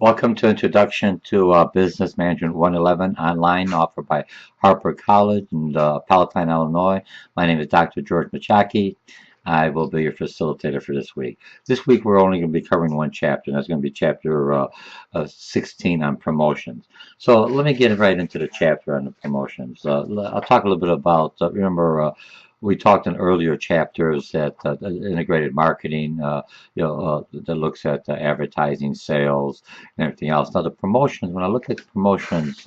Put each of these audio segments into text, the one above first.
Welcome to Introduction to Business Management 111 online, offered by Harper College in Palatine, Illinois. My name is Dr. George Mochocki. I will be your facilitator for this week. This week we're only going to be covering one chapter, and that's going to be chapter 16 on promotions. So let me get right into the chapter on the promotions. I'll talk a little bit about, remember, we talked in earlier chapters that integrated marketing, that looks at advertising, sales, and everything else. Now, the promotions, when I look at promotions,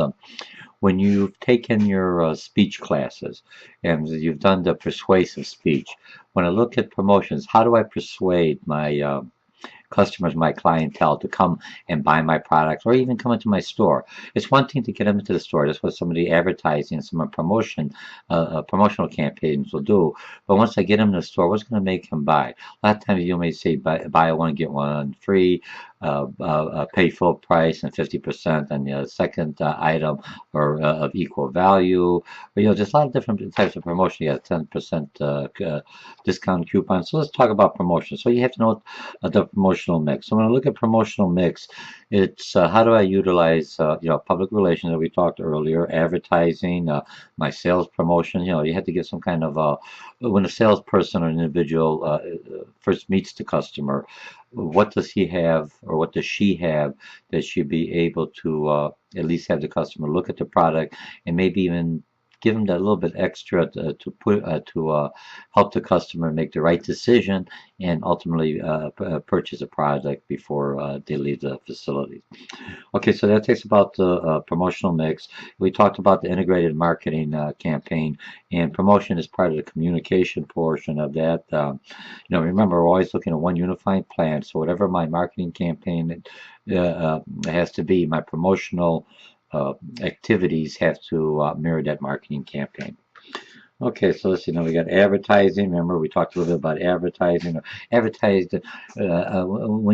when you've taken your speech classes and you've done the persuasive speech, when I look at promotions, how do I persuade my customers, my clientele, to come and buy my products or even come into my store? It's one thing to get them into the store. That's what some of the advertising, some of the promotional campaigns will do. But once I get them in the store, what's going to make them buy? A lot of times you may say buy one, get one free, pay full price and 50% on the second item or of equal value. But, there's a lot of different types of promotion. You have 10% discount coupon. So let's talk about promotion. So you have to know the promotional mix. So when I look at promotional mix, it's how do I utilize public relations that we talked earlier, advertising, my sales promotion. You have to get some kind of when a salesperson or an individual first meets the customer, what does he have or what does she have that she'd be able to at least have the customer look at the product and maybe even give them that little bit extra to help the customer make the right decision and ultimately purchase a product before they leave the facility. Okay, so that takes about the promotional mix. We talked about the integrated marketing campaign, and promotion is part of the communication portion of that. Remember, we're always looking at one unified plan. So whatever my marketing campaign has to be, my promotional activities have to mirror that marketing campaign. Okay, so let's see. Now we got advertising. Remember, we talked a little bit about advertising. When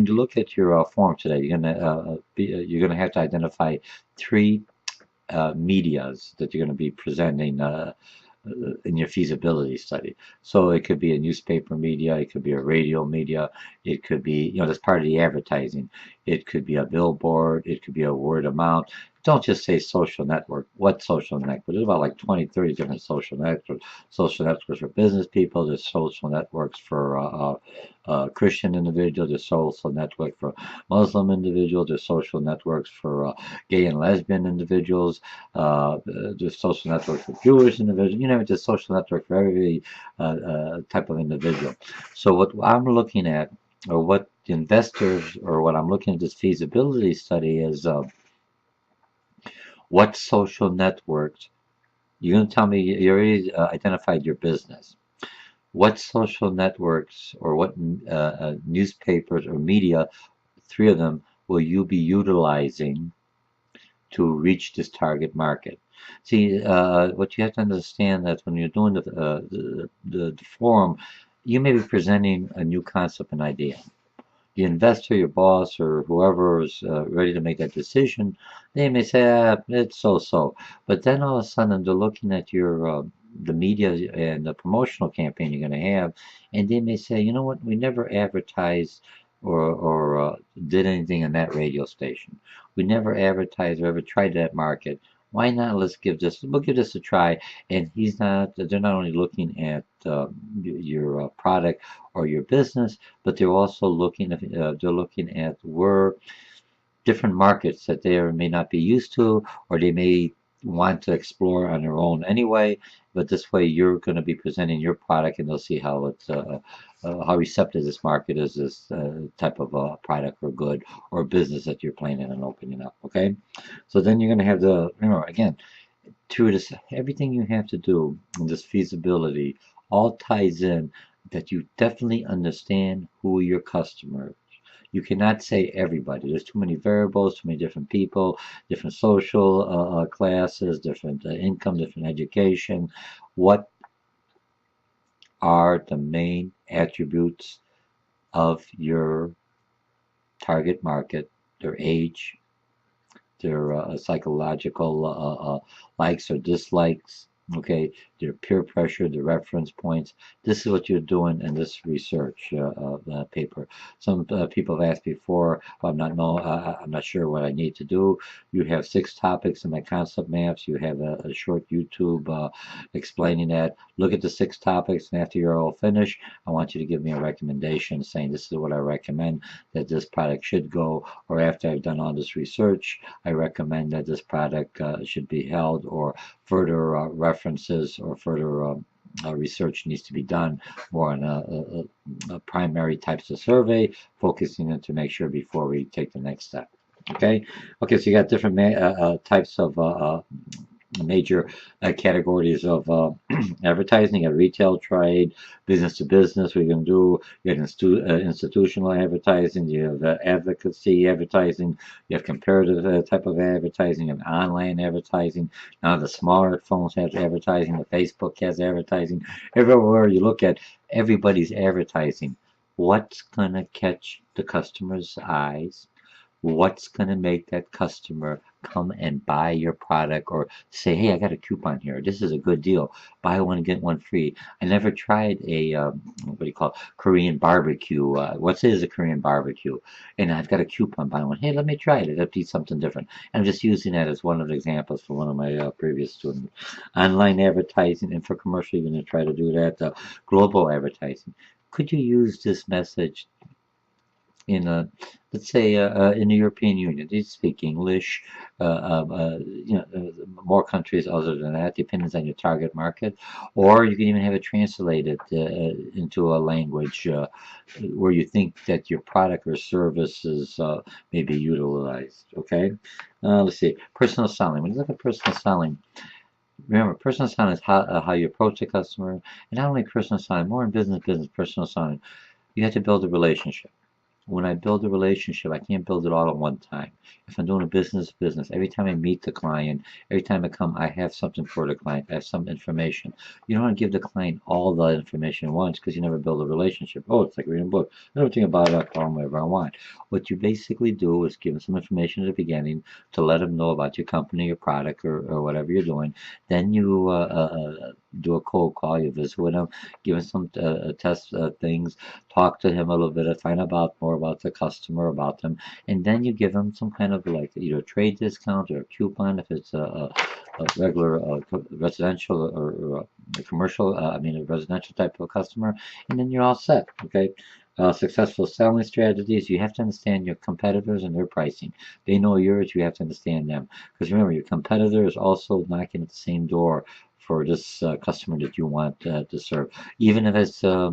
you look at your form today, you're gonna have to identify three medias that you're going to be presenting in your feasibility study. So it could be a newspaper media, it could be a radio media, it could be, that's part of the advertising. It could be a billboard, it could be a word of mouth. Don't just say social network. What social network? There's about like 20, 30 different social networks. Social networks for business people. There's social networks for Christian individuals. There's social network for Muslim individuals. There's social networks for gay and lesbian individuals. There's social networks for Jewish individuals. There's social network for every type of individual. So what I'm looking at, or what investors, or what I'm looking at this feasibility study is. What social networks? You're going to tell me you already identified your business. What social networks or what newspapers or media, three of them, will you be utilizing to reach this target market? See, what you have to understand that when you're doing the forum, you may be presenting a new concept and idea. The investor, your boss, or whoever is ready to make that decision, they may say, it's so-so. But then all of a sudden, they're looking at your the media and the promotional campaign you're going to have, and they may say, you know what, we never advertised or did anything in that radio station. We never advertised or ever tried that market. Why not? We'll give this a try. And they're not only looking at your product or your business, but they're also looking at where different markets that they may not be used to, or they may want to explore on their own anyway. But this way, you're going to be presenting your product, and they'll see how how receptive this market is, this type of product or good or business that you're planning on opening up. Okay, so then you're going to have remember again, to this, everything you have to do in this feasibility all ties in that you definitely understand who your customer is. You cannot say everybody. There's too many variables, too many different people, different social classes, different income, different education. What are the main attributes of your target market? Their age, their psychological likes or dislikes, okay, your peer pressure, the reference points. This is what you're doing in this research paper. Some people have asked before, well, I'm not sure what I need to do. You have 6 topics in my concept maps. You have a short YouTube explaining that. Look at the 6 topics, and after you're all finished, I want you to give me a recommendation saying this is what I recommend that this product should go, or after I've done all this research, I recommend that this product should be held, or further references or further research needs to be done more on primary types of survey, focusing on to make sure before we take the next step. Okay, so you got different types of major categories of advertising. You got retail, trade, business to business. We're going to do. You have institutional advertising. You have advocacy advertising. You have comparative type of advertising. You have online advertising. Now the smartphones have advertising. The Facebook has advertising. Everywhere you look at, everybody's advertising. What's going to catch the customer's eyes? What's going to make that customer come and buy your product, or say, hey, I got a coupon here. This is a good deal. Buy one, get one free. I never tried a, what do you call it, Korean barbecue. What's it is a Korean barbecue? And I've got a coupon, buy one. Hey, let me try it. It'll be something different. And I'm just using that as one of the examples for one of my previous students. Online advertising, and for commercial, you're going to try to do that. Global advertising. Could you use this message in a, let's say, in the European Union? They speak English. More countries other than that, depends on your target market, or you can even have it translated into a language where you think that your product or services may be utilized. Okay, let's see, personal selling. When you look at personal selling, remember, personal selling is how you approach the customer, and not only personal selling, more in business, personal selling. You have to build a relationship. When I build a relationship, I can't build it all at one time. If I'm doing a business, every time I meet the client, every time I come, I have something for the client. I have some information. You don't want to give the client all the information at once because you never build a relationship. Oh, it's like reading a book. I don't think about it, I call them whatever I want. What you basically do is give them some information at the beginning to let them know about your company, your product, or whatever you're doing. Then you do a cold call. You visit with them, give them some test things, talk to him a little bit, find out more about the customer, about them, and then you give them some kind of like either trade discount or a coupon if it's a regular residential or a commercial, a residential type of customer, and then you're all set. Okay. Successful selling strategies. You have to understand your competitors and their pricing. They know yours. You have to understand them, because remember, your competitor is also knocking at the same door for this customer that you want to serve, even if it's a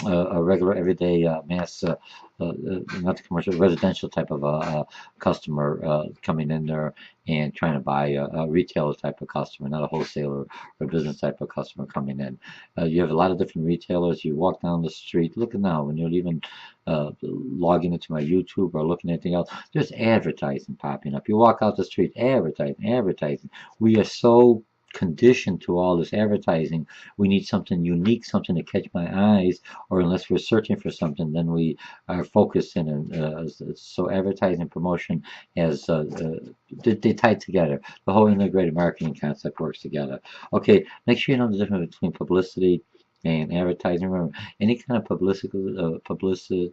regular everyday mass, not the commercial, residential type of customer coming in there and trying to buy a retailer type of customer, not a wholesaler or business type of customer coming in. You have a lot of different retailers. You walk down the street, look at now, when you're even logging into my YouTube or looking at anything else, there's advertising popping up. You walk out the street, advertising. We are so conditioned to all this advertising. We need something unique, something to catch my eyes, or unless we're searching for something, then we are focused in. So advertising and promotion has they tie together. The whole integrated marketing concept works together. Okay, make sure you know the difference between publicity and advertising. Remember, any kind of publicity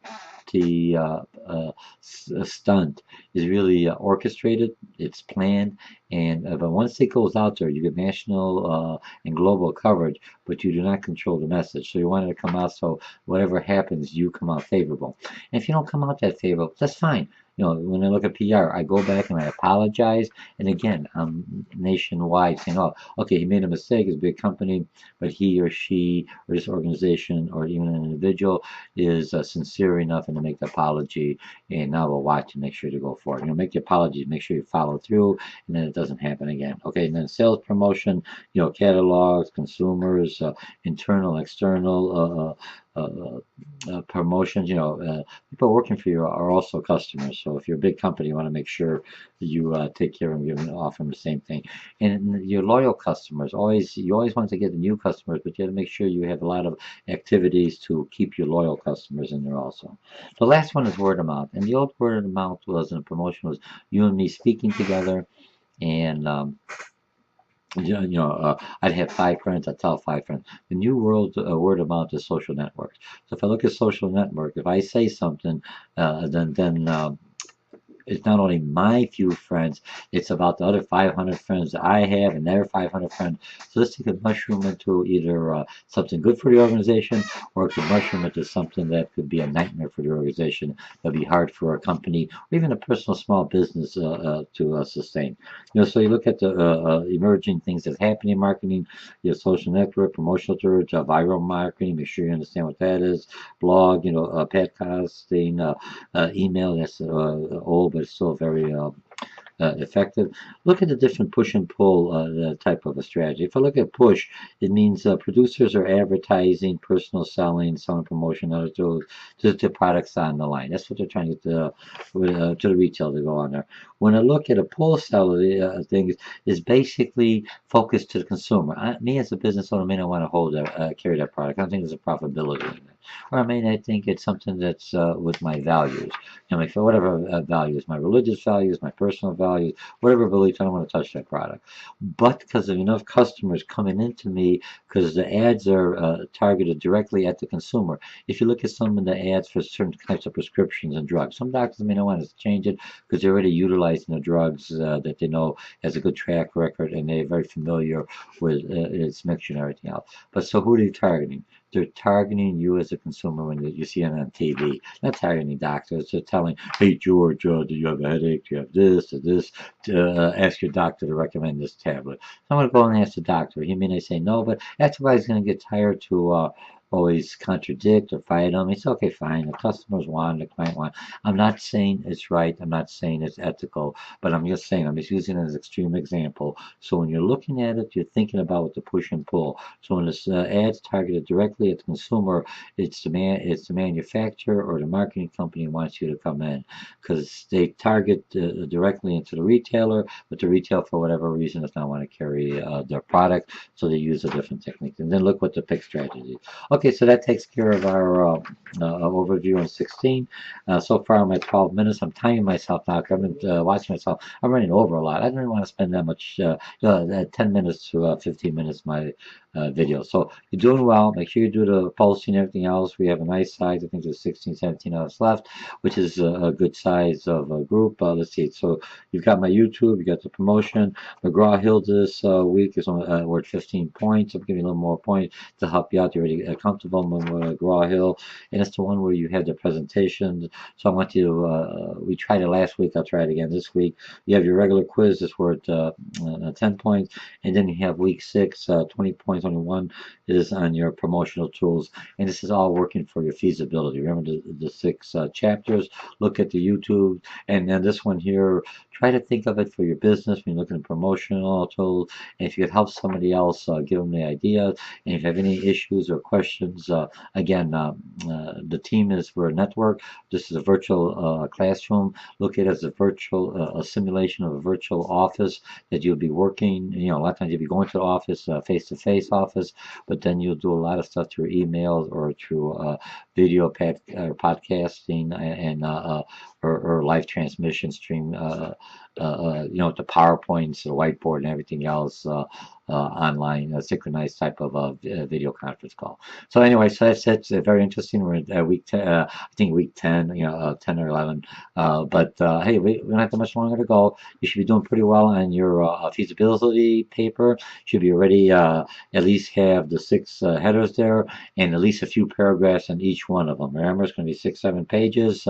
stunt is really orchestrated. It's planned, and but once it goes out there, you get national and global coverage, but you do not control the message. So you want it to come out so whatever happens, you come out favorable. And if you don't come out that favorable, that's fine. When I look at PR, I go back and I apologize. And again, I'm nationwide saying, oh, okay, he made a mistake. It's a big company, but he or she or this organization or even an individual is sincere enough and to make the apology. And now we'll watch and make sure to go for it. Make the apology, make sure you follow through, and then it doesn't happen again. Okay, and then sales promotion, catalogs, consumers, internal, external, promotions. People working for you are also customers. So if you're a big company, you want to make sure you take care of them, you offer them the same thing. And your loyal customers, you always want to get the new customers, but you have to make sure you have a lot of activities to keep your loyal customers in there also. The last one is word of mouth. And the old word of mouth was in a promotion was you and me speaking together, and I'd have 5 friends. I'd tell 5 friends. The new word of mouth is social networks. So if I look at social network, if I say something, then it's not only my few friends, it's about the other 500 friends that I have and their 500 friends. So this thing could mushroom into either something good for the organization, or it could mushroom into something that could be a nightmare for the organization. That'd be hard for a company or even a personal small business to sustain. So you look at the emerging things that happen in marketing, social network, promotional tools, viral marketing. Make sure you understand what that is. Blog, podcasting, email. That's old, but it's still very effective. Look at the different push and pull type of a strategy. If I look at push, it means producers are advertising, personal selling promotion, other tools to products on the line. That's what they're trying to get to the retail to go on there. When I look at a pull sell thing, is basically focused to the consumer. Me as a business owner may not want to carry that product. I don't think there's a profitability in it. Or I think it's something that's with my values. For whatever values, my religious values, my personal values, whatever beliefs, I don't want to touch that product. But because of enough customers coming into me, because the ads are targeted directly at the consumer. If you look at some of the ads for certain types of prescriptions and drugs, some doctors may not want to change it because they're already utilizing the drugs that they know has a good track record and they're very familiar with its mixture and everything else. But so who are they targeting? They're targeting you as a consumer when you see it on TV. Not targeting doctors. They're telling, hey, George, do you have a headache? Do you have this or this? Ask your doctor to recommend this tablet. So I'm going to go and ask the doctor. He may say no, but everybody's going to get tired to always contradict or fight them. It's okay, fine. The customers want, the client want. I'm not saying it's right. I'm not saying it's ethical, but I'm just saying, I'm just using it as an extreme example. So when you're looking at it, you're thinking about what the push and pull. So when this ad's targeted directly at the consumer, it's the manufacturer or the marketing company wants you to come in because they target directly into the retailer, but the retail for whatever reason does not want to carry their product, so they use a different technique. And then look what the pick strategy. Okay, so that takes care of our overview on 16. So far I'm at 12 minutes. I'm timing myself now because I've been watching myself. I'm running over a lot. I didn't want to spend that much, 10 minutes to 15 minutes my video. So you're doing well. Make sure you do the posting and everything else. We have a nice size. I think there's 16, 17 of us left, which is a good size of a group. Let's see. So you've got my YouTube. You got the promotion. McGraw-Hill this week is on, we're at 15 points. I'm giving you a little more points to help you out. You're already comfortable with McGraw-Hill. And it's the one where you have the presentation. So I want you to, we tried it last week. I'll try it again this week. You have your regular quiz. This where at 10 points. And then you have week 6, 20 points. Only one is on your promotional tools. And this is all working for your feasibility. Remember the 6 chapters. Look at the YouTube. And then this one here, try to think of it for your business when you're looking at promotional tools. And if you could help somebody else, give them the idea. And if you have any issues or questions, again, the team is for a network. This is a virtual classroom. Look at it as a virtual, a simulation of a virtual office that you'll be working. A lot of times you'll be going to the office, face-to-face office, but then you'll do a lot of stuff through emails or through video podcasting and or live transmission stream. The PowerPoints, the whiteboard, and everything else online, a synchronized type of video conference call. So anyway, so that's it. Very interesting. We're at week 10, I think week 10, 10 or 11. But hey, we don't have that much longer to go. You should be doing pretty well on your feasibility paper. Should be already at least have the 6 headers there and at least a few paragraphs on each one of them. Remember, it's going to be 6, 7 pages,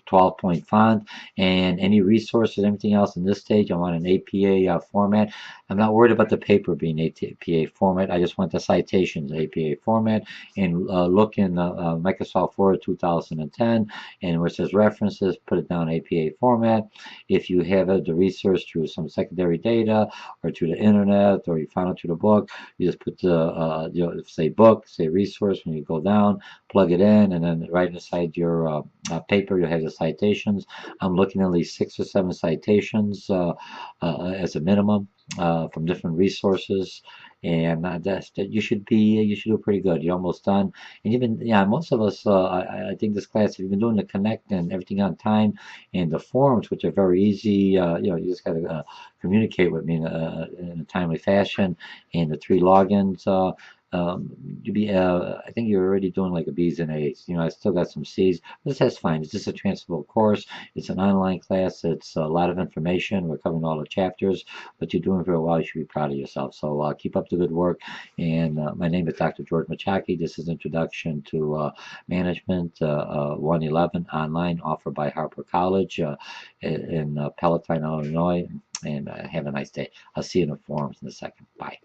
12-point font, and any resources, anything else in this stage, I want an APA format. I'm not worried about the paper being APA format. I just want the citations APA format, and look in Microsoft Word 2010, and where it says references, put it down APA format. If you have the research through some secondary data or through the internet, or you found it through the book, you just put the say book, say resource. When you go down, plug it in, and then right inside your paper you have the citations. I'm looking at least 6 or 7 citations as a minimum from different resources. and you should do pretty good. You're almost done, and even yeah, most of us I think this class, if you've been doing the connect and everything on time, and the forms, which are very easy, you just got to communicate with me in a timely fashion, and the three logins. You be I think you're already doing like a B's and A's. I still got some C's, but that's fine. It's just a transferable course. It's an online class. It's a lot of information. We're covering all the chapters, but you're doing very well. You should be proud of yourself. So keep up the good work. And my name is Dr. George Mochocki. This is Introduction to Management 111 online, offered by Harper College in Palatine, Illinois. And have a nice day. I'll see you in the forums in a second. Bye.